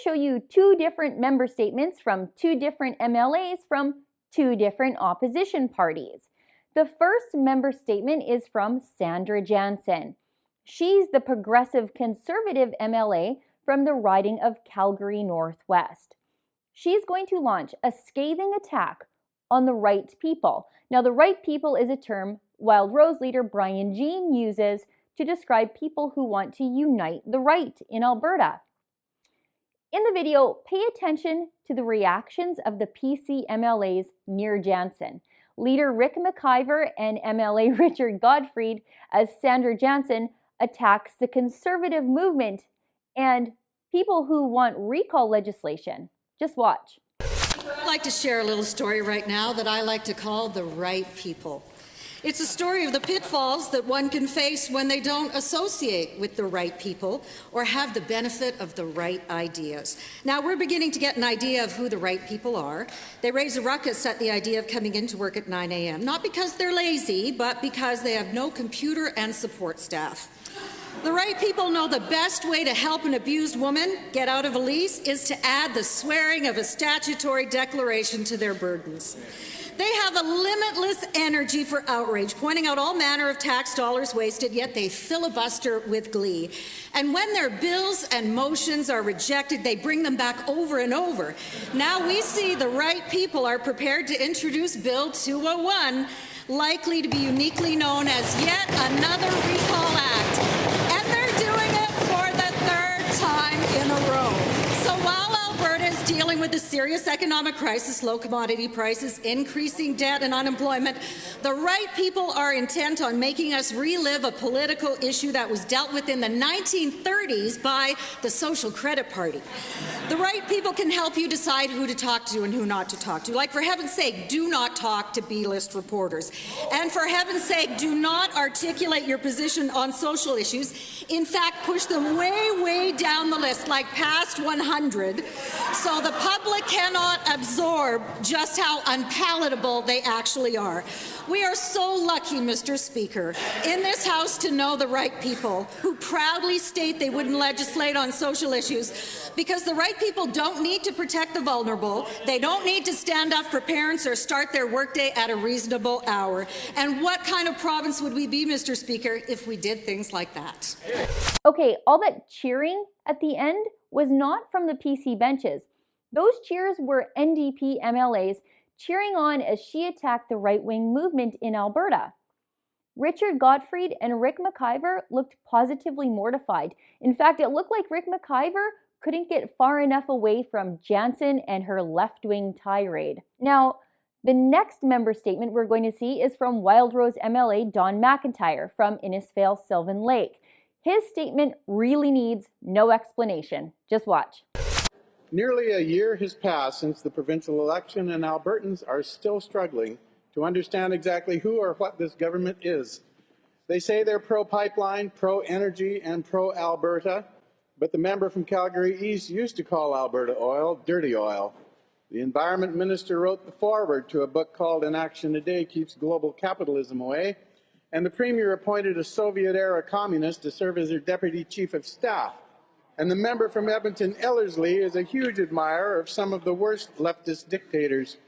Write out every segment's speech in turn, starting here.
show you two different member statements from two different MLAs from two different opposition parties. The first member statement is from Sandra Jansen. She's the Progressive Conservative MLA from the riding of Calgary Northwest. She's going to launch a scathing attack on the right people. Now, the right people is a term Wild Rose leader Brian Jean uses to describe people who want to unite the right in Alberta. In the video, pay attention to the reactions of the PC MLAs near Jansen. Leader Rick McIver and MLA Richard Godfrey as Sandra Jansen attacks the conservative movement and people who want recall legislation. Just watch. I'd like to share a little story right now that I like to call the right people. It's a story of the pitfalls that one can face when they don't associate with the right people or have the benefit of the right ideas. Now, we're beginning to get an idea of who the right people are. They raise a ruckus at the idea of coming into work at 9 a.m., not because they're lazy, but because they have no computer and support staff. The right people know the best way to help an abused woman get out of a lease is to add the swearing of a statutory declaration to their burdens. They have a limitless energy for outrage, pointing out all manner of tax dollars wasted, yet they filibuster with glee. And when their bills and motions are rejected, they bring them back over and over. Now we see the right people are prepared to introduce Bill 201, likely to be uniquely known as yet another recall act. And they're doing it for the third time in a row. So while Alberta is dealing with a serious economic crisis, low commodity prices, increasing debt and unemployment, the right people are intent on making us relive a political issue that was dealt with in the 1930s by the Social Credit Party. The right people can help you decide who to talk to and who not to talk to. Like, for heaven's sake, do not talk to B-list reporters. And for heaven's sake, do not articulate your position on social issues. In fact, push them way, way down the list, like past 100, so the public cannot absorb just how unpalatable they actually are. We are so lucky, Mr. Speaker, in this House to know the right people who proudly state they wouldn't legislate on social issues, because the right people don't need to protect the vulnerable, they don't need to stand up for parents or start their workday at a reasonable hour. And what kind of province would we be, Mr. Speaker, if we did things like that? Okay, all that cheering at the end was not from the PC benches. Those cheers were NDP MLAs cheering on as she attacked the right-wing movement in Alberta. Richard Godfrey and Rick McIver looked positively mortified. In fact, it looked like Rick McIver couldn't get far enough away from Jansen and her left-wing tirade. Now, the next member statement we're going to see is from Wild Rose MLA Don McIntyre from Innisfail Sylvan Lake. His statement really needs no explanation. Just watch. Nearly a year has passed since the provincial election, and Albertans are still struggling to understand exactly who or what this government is. They say they're pro-pipeline, pro-energy, and pro-Alberta, but the member from Calgary East used to call Alberta oil dirty oil. The Environment Minister wrote the foreword to a book called Inaction Today Keeps Global Capitalism Away, and the Premier appointed a Soviet-era communist to serve as her Deputy Chief of Staff. And the member from Edmonton Ellerslie is a huge admirer of some of the worst leftist dictators.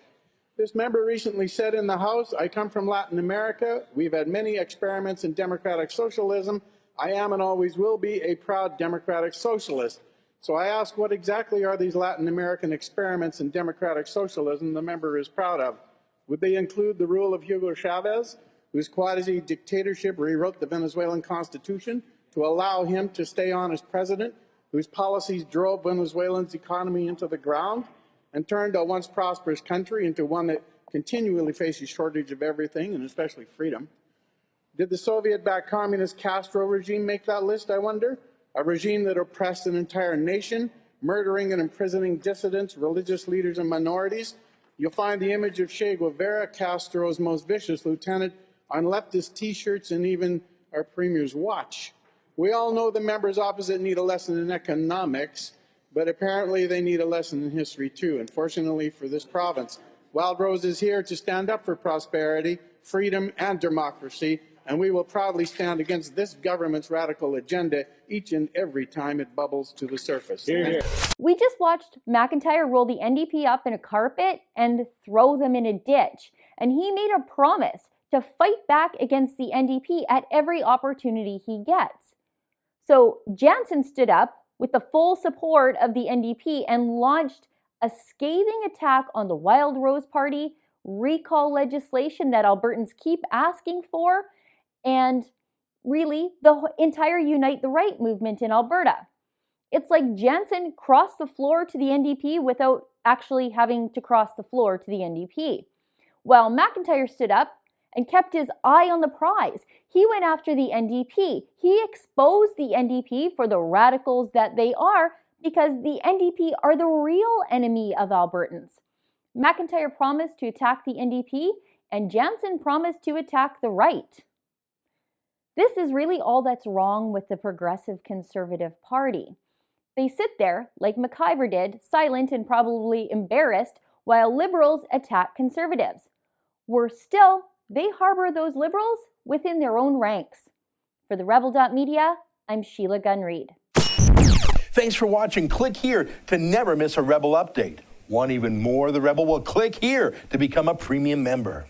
This member recently said in the House, "I come from Latin America. We've had many experiments in democratic socialism. I am and always will be a proud democratic socialist." So I ask, what exactly are these Latin American experiments in democratic socialism the member is proud of? Would they include the rule of Hugo Chavez, whose quasi-dictatorship rewrote the Venezuelan constitution to allow him to stay on as president, whose policies drove Venezuela's economy into the ground and turned a once prosperous country into one that continually faces shortage of everything, and especially freedom? Did the Soviet-backed communist Castro regime make that list, I wonder? A regime that oppressed an entire nation, murdering and imprisoning dissidents, religious leaders, and minorities? You'll find the image of Che Guevara, Castro's most vicious lieutenant, on leftist T-shirts and even our Premier's watch. We all know the members opposite need a lesson in economics, but apparently they need a lesson in history too. Unfortunately for this province, Wild Rose is here to stand up for prosperity, freedom, and democracy, and we will proudly stand against this government's radical agenda each and every time it bubbles to the surface. Hear, hear. We just watched McIntyre roll the NDP up in a carpet and throw them in a ditch, and he made a promise to fight back against the NDP at every opportunity he gets. So Jansen stood up with the full support of the NDP and launched a scathing attack on the Wild Rose Party, recall legislation that Albertans keep asking for, and really the entire Unite the Right movement in Alberta. It's like Jansen crossed the floor to the NDP without actually having to cross the floor to the NDP. While McIntyre stood up and kept his eye on the prize. He went after the NDP. He exposed the NDP for the radicals that they are, because the NDP are the real enemy of Albertans. McIntyre promised to attack the NDP, and Jansen promised to attack the right. This is really all that's wrong with the Progressive Conservative Party. They sit there, like McIver did, silent and probably embarrassed, while Liberals attack Conservatives. Worse still, they harbor those Liberals within their own ranks. For the Rebel.media, I'm Sheila Gunn Reid. Thanks for watching. Click here to never miss a Rebel update. Want even more of the Rebel? Well, click here to become a premium member.